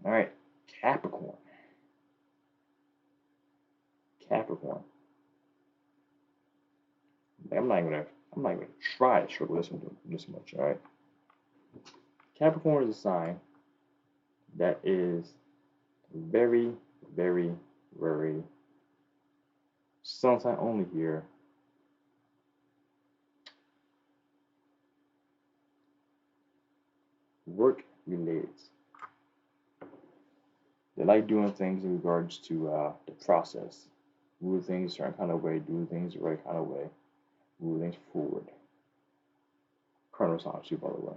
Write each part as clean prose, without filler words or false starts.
All right, Capricorn. Capricorn. I'm not even gonna try to struggle this much. All right. Capricorn is a sign that is very, very, very sun sign only here. Work related. They like doing things in regards to the process. Do things a certain kind of way, do things the right kind of way, move things forward. Cardinal signs too, by the way.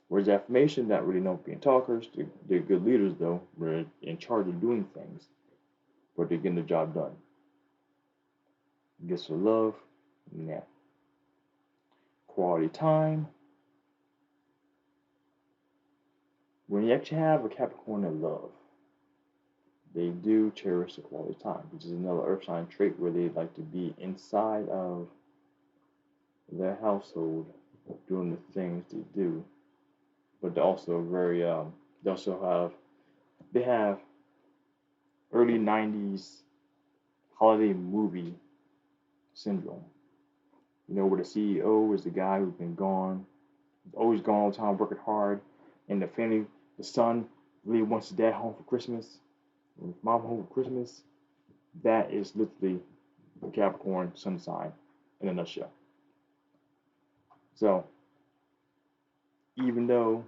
Whereas affirmation, not really known for being talkers. They're good leaders though. They're in charge of doing things, but they're getting the job done. Gifts of love, yeah. Quality time. When you actually have a Capricorn in love, they do cherish the quality time, which is another earth sign trait where they like to be inside of their household doing the things they do. But they're also very they have early 90s holiday movie syndrome. You know, where the CEO is the guy who's been gone, always gone all the time, working hard, and the family, the son really wants his dad home for Christmas, and his mom home for Christmas. That is literally the Capricorn sun sign in a nutshell. So even though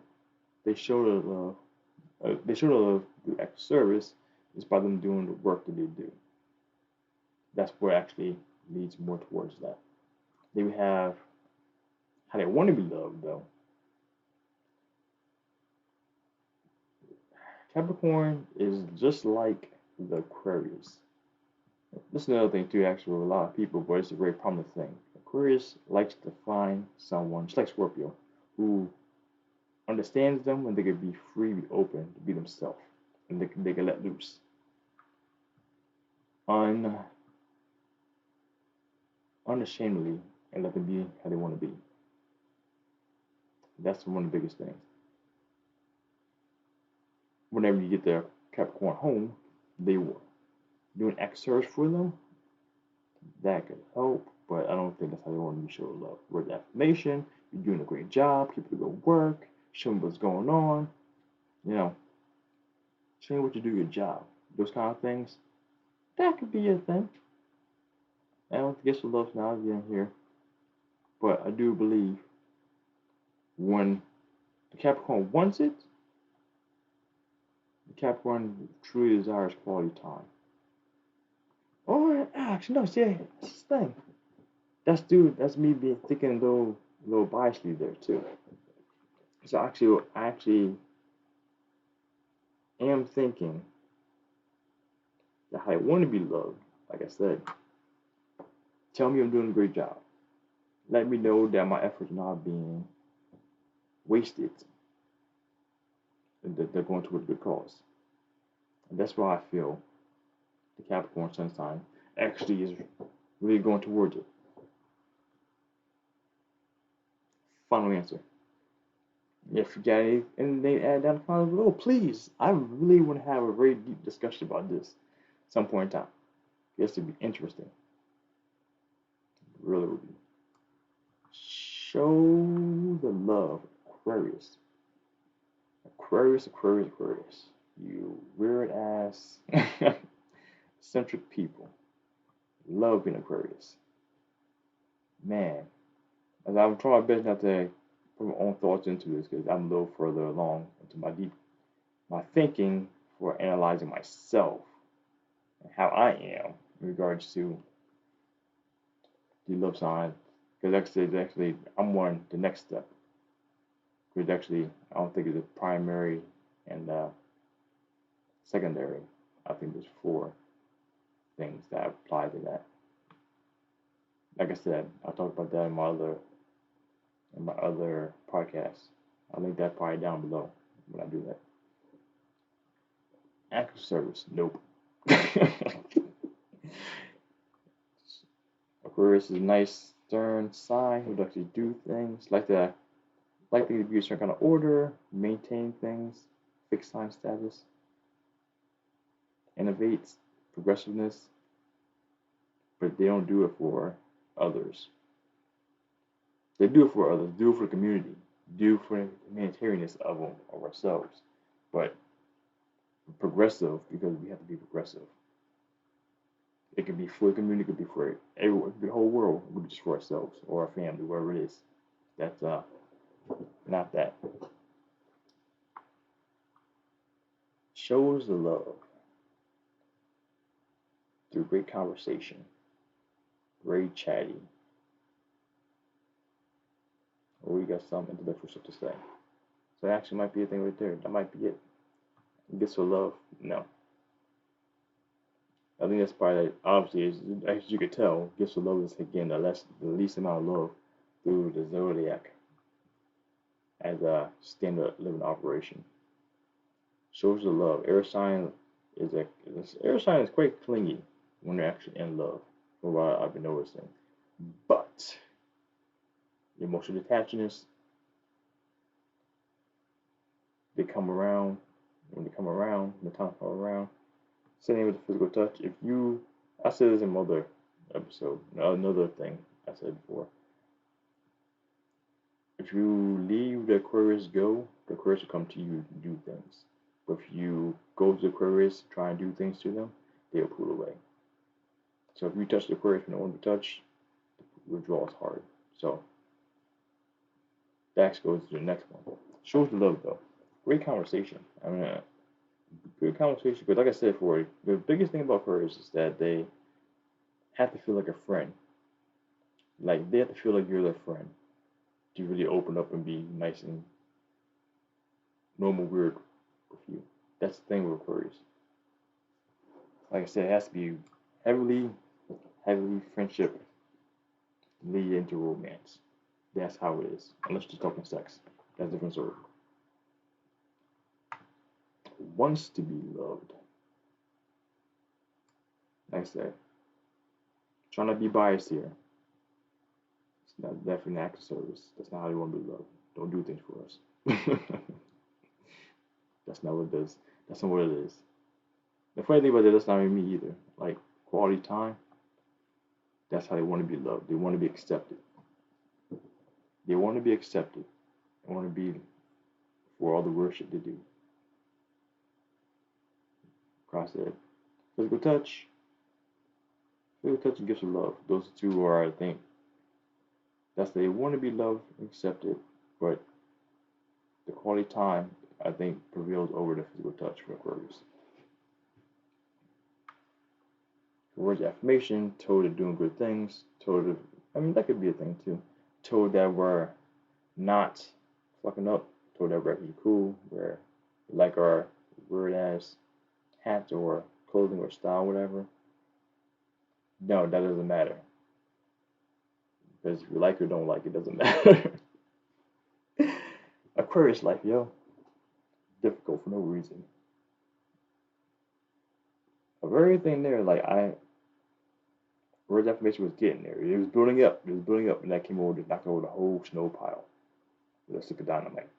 they show the love, through active service, it's by them doing the work that they do. That's what actually leads more towards that. Then we have how they want to be loved, though. Capricorn is just like the Aquarius. This is another thing too, actually, with a lot of people, but it's a very prominent thing. Aquarius likes to find someone, just like Scorpio, who understands them and they can be free, be open, to be themselves, and they can let loose, un, unashamedly, and let them be how they want to be. That's one of the biggest things. Whenever you get their Capricorn home, they will do an exercise for them. That could help, but I don't think that's how they want to be shown love. Word affirmation, you're doing a great job, keep up the good work, show them what's going on, you know, show me what you do your job. Those kind of things, that could be a thing. I don't guess the love's not again here, but I do believe when the Capricorn wants it, the Capricorn truly desires quality time. Oh, actually, no, see, that's the thing. That's me being thinking a little biasly there too. So I actually am thinking that I want to be loved. Like I said, tell me I'm doing a great job. Let me know that my efforts are not being wasted and that they're going toward a good cause. And that's why I feel the Capricorn sun sign actually is really going towards it. Final answer. If you got anything they add down the comments below, please. I really want to have a very deep discussion about this at some point in time. This would be interesting. It really would be. Show the love, Aquarius. Aquarius, Aquarius, Aquarius. You weird ass centric people. Love being Aquarius. Man, as I'm trying my best not to put my own thoughts into this because I'm a little further along into my thinking for analyzing myself and how I am in regards to the love sign. Because actually I'm on the next step. Because actually I don't think it's a primary and secondary. I think there's 4 things that apply to that. Like I said, I talked about that in my other podcast. I'll link that probably down below when I do that. Active service, nope. Aquarius is a nice, stern sign who likes to do things, like to be a certain kind of order, maintain things, fixed sign status, innovates, progressiveness, but they don't do it for others. They do it for others, do it for the community, do it for the humanitarianness of them, of ourselves. But progressive because we have to be progressive. It could be for the community, it could be for everyone, the whole world, it could be just for ourselves or our family, wherever it is. That's not that. Shows the love through great conversation, very chatty, or we got some intellectual stuff to say. So that actually might be a thing right there. That might be it. Gifts of love, no. I think that's probably, obviously, as you could tell, gifts of love is, again, the least amount of love through the zodiac as a standard living operation. Shows the love. Air sign is quite clingy when they're actually in love, from what I've been noticing. But emotional detachedness, they come around. When they come around, when the time comes around, same with the physical touch. I said this in another episode, another thing I said before. If you leave the Aquarius go, the Aquarius will come to you and do things. But if you go to the Aquarius, try and do things to them, they'll pull away. So if you touch the Aquarius when they want to be touched, the withdrawal is hard. So that goes to the next one. Shows the love though. Great conversation. I mean, good conversation. But like I said before, the biggest thing about Aquarius is that they have to feel like a friend. Like they have to feel like you're their friend to really open up and be nice and normal weird with you. That's the thing with Aquarius. Like I said, it has to be heavily friendship lead into romance. That's how it is. Unless you're talking sex. That's a different story. Wants to be loved. Like I said, trying to be biased here. It's not definitely an act of service. That's not how you want to be loved. Don't do things for us. That's not what it is. That's not what it is. The funny thing about that, that's not even me either. Like quality time, that's how they want to be loved. They want to be accepted. They want to be accepted. They want to be for all the worship they do. Cross that. Physical touch. Physical touch and gifts of love. Those two are, I think, they want to be loved and accepted, but the quality time, I think, prevails over the physical touch for Aquarius. Words of affirmation, told of doing good things, that could be a thing too. Told that we're not fucking up, told that we're actually cool, we're like our weird ass hats or clothing or style, whatever. No, that doesn't matter. Because if you like it or don't like it, doesn't matter. Aquarius life, yo. Difficult for no reason. Of everything there, words affirmation was getting there. It was building up, and that came over to knock over the whole snow pile with a stick of dynamite.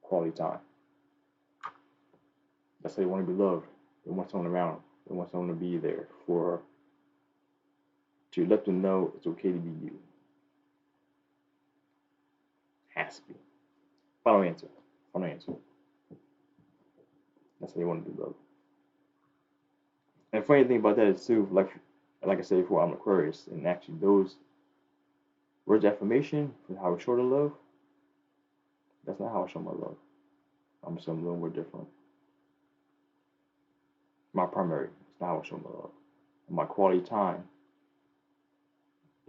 Quality time. That's how they want to be loved. They want someone around. They want someone to be there to let them know it's okay to be you. Has to be. Final answer. That's how they want to be loved. And the funny thing about that is too, like I said before, I'm Aquarius, and actually those words of affirmation for how I show the love, that's not how I show my love. I'm something a little more different. My primary, it's not how I show my love. And my quality time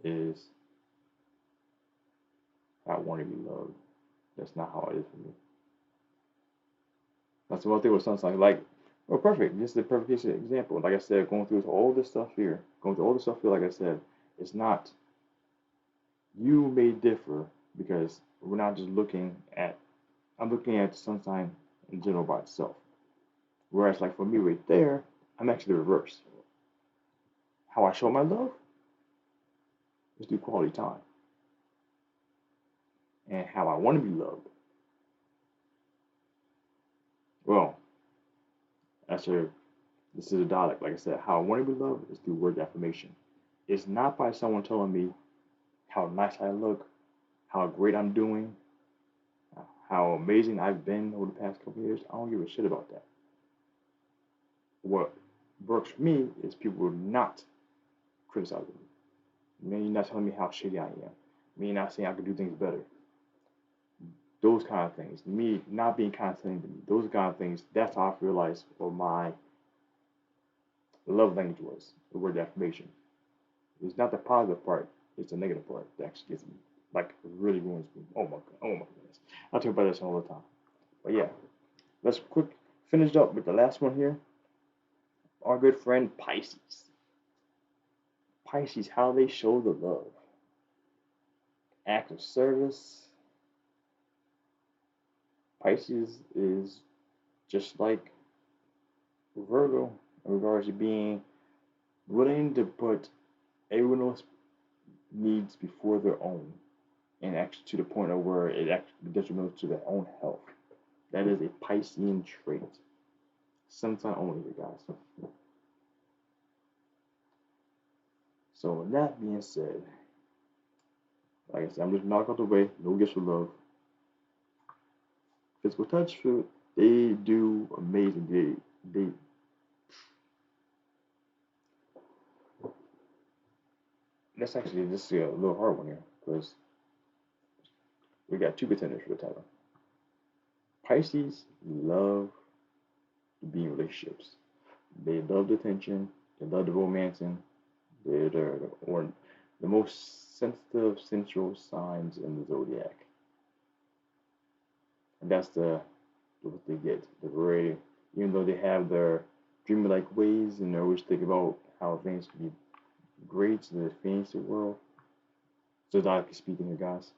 is how I want to be loved. That's not how it is for me. That's the one thing with sunshine. Perfect. This is the perfect case example. Like I said, going through all this stuff here, like I said, it's not, you may differ because we're not just I'm looking at the sun sign in general by itself. Whereas, like for me right there, I'm actually the reverse. How I show my love is through quality time. And how I want to be loved Well, that's your. This is a dialect. Like I said, how I want to be loved is through word affirmation. It's not by someone telling me how nice I look, how great I'm doing, how amazing I've been over the past couple of years. I don't give a shit about that. What works for me is people not criticizing me. Me not telling me how shitty I am. Me not saying I could do things better. Those kind of things. Me not being condescending to me. Those kind of things. That's how I realized what my love language was. The word affirmation. It's not the positive part. It's the negative part that actually gets me. Like, it really ruins me. Oh my god. Oh my goodness. I talk about this all the time. But yeah, let's quick finish up with the last one here. Our good friend Pisces. Pisces, how they show the love. Act of service. Pisces is just like Virgo in regards to being willing to put everyone else's needs before their own, and actually to the point of where it actually detrimental to their own health. That is a Piscean trait. Sometimes only, you guys. So with that being said, like I said, I'm just knock out the way. No gifts for love. Physical touch, they do amazing. They That's actually just a little hard one here because we got two contenders for the title. Pisces love to be in relationships. They love the attention. They love the romancing. They're the most sensitive, sensual signs in the zodiac. And that's what they get. They're very, even though they have their dreamy-like ways and they always think about how things can be great in the fantasy world. Zodiacally speaking, you guys,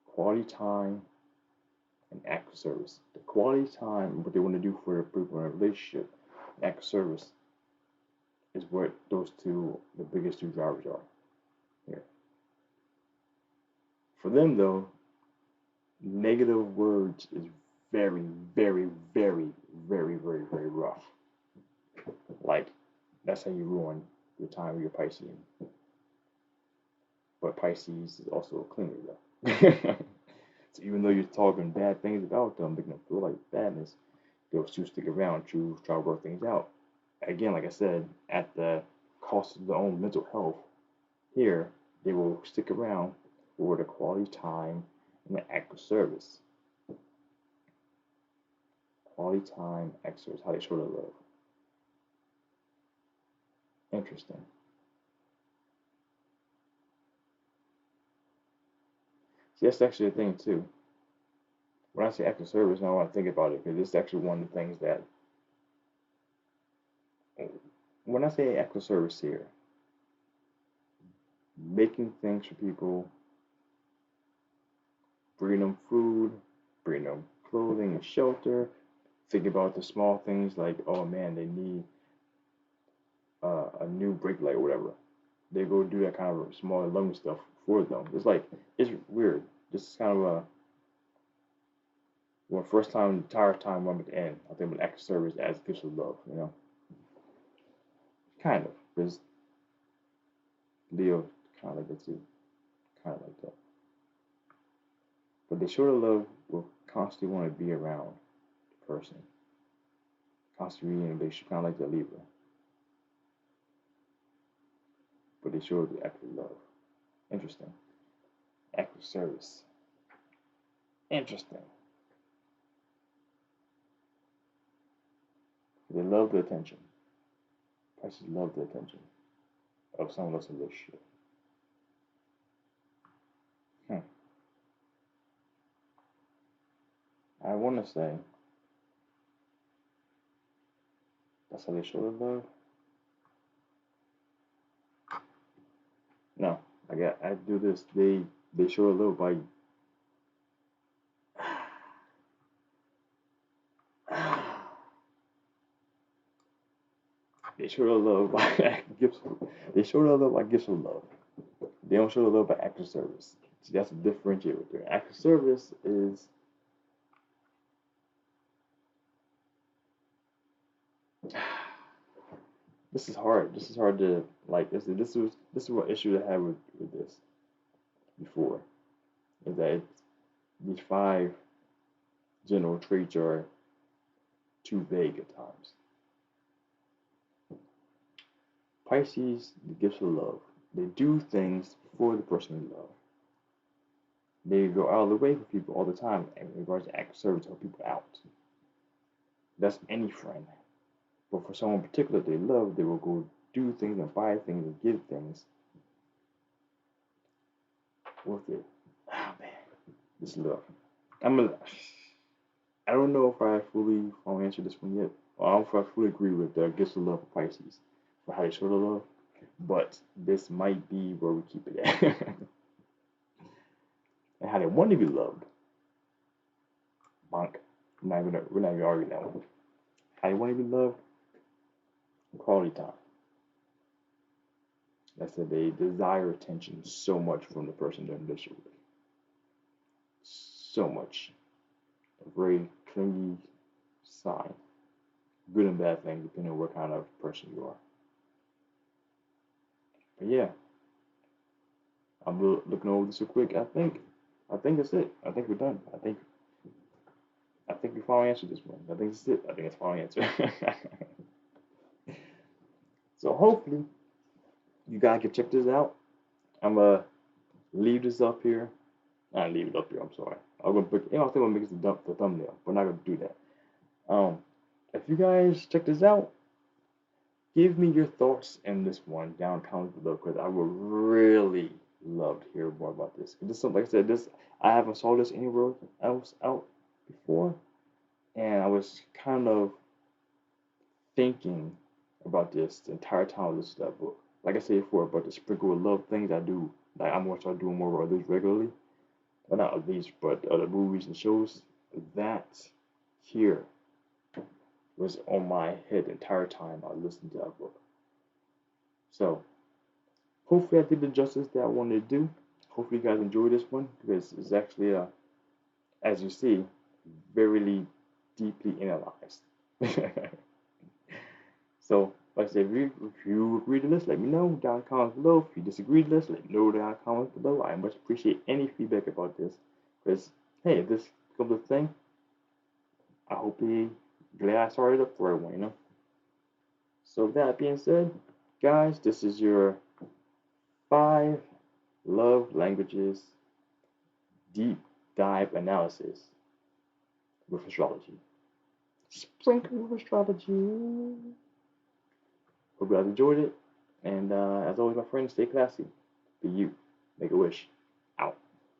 quality time and act of service. The quality time, what they want to do for people in a relationship, act of service, is what those two, the biggest two drivers are here. For them, though, negative words is very, very, very, very, very, very rough. Like, that's how you ruin your time with your Piscean. But Pisces is also a cleaner, though. So even though you're talking bad things about them, making them feel like badness, they'll still stick around, try to work things out. Again, like I said, at the cost of their own mental health, here they will stick around for the quality time and the act of service. Quality time, act of service, how they show their love. Interesting. See, that's actually a thing too. When I say act of service, now I want to think about it because it's actually one of the things that, when I say act of service here, making things for people, bringing them food, bringing them clothing and shelter, think about the small things like, oh man, they need a new brake light or whatever. They go do that kind of small loving stuff for them. It's like, it's weird. This is kind of a, when first time, entire time I'm at the end, I think of an act of service as gifts of love, you know? Kind of, because Leo kind of like that too. Kind of like that. But they show the love will constantly want to be around the person. Constantly in a relationship, kind of like the Libra. But they show the act of love. Interesting. Act of service. Interesting. They love the attention. Pisces love the attention of someone else's relationship. I want to say that's how they show the love. No, I do this. They show the love by they show the love by gifts. They show the love by gifts of love. They don't show the love by act of service. See, that's a differentiator there. Act of service is This is hard. This is hard to like. This is what issue I had with this before. Is that these 5 general traits are too vague at times. Pisces, the gifts of love. They do things for the person they love. They go out of the way for people all the time in regards to act of service to help people out. That's any friend. But for someone in particular they love, they will go do things and buy things and give things with it. Oh man, this love. I don't know if I fully answer this one yet. I don't know if I fully agree with the gifts of love for Pisces for how they show the love, but this might be where we keep it at. And how they want to be loved. Bonk. We're not even arguing that one. How they want to be loved. Quality time. I said they desire attention so much from the person they're in relationship with. So much. A very clingy sign. Good and bad thing, depending on what kind of person you are. But yeah, I'm looking over this real quick. I think that's it. I think we're done. I think we finally answered this one. I think that's it. I think it's finally answered. So hopefully you guys can check this out. I'm gonna leave this up here. Not leave it up here. I'm sorry. I'm gonna put. I think I'm gonna make it the thumbnail. We're not gonna do that. If you guys check this out, give me your thoughts in this one down in the comments below, because I would really love to hear more about this. This is something, like I said, I haven't saw this anywhere else out before, and I was kind of thinking about this the entire time I listened to that book. Like I said before, about the sprinkle of love things I do. Like I'm gonna start doing more of these regularly. Well, not of these, but other movies and shows. That here was on my head the entire time I listened to that book. So hopefully I did the justice that I wanted to do. Hopefully you guys enjoyed this one, because it's actually as you see, very deeply analyzed. So, like I said, if you agree to this, let me know down in the comments below. If you disagree with this, let me know down in the comments below. I much appreciate any feedback about this, because, hey, if this becomes a thing, I hope you glad I started up for everyone, So, with that being said, guys, this is your 5 love languages deep dive analysis with astrology. Sprinkle with astrology. Hope you guys enjoyed it. And as always, my friends, stay classy. Be you. Make a wish. Out.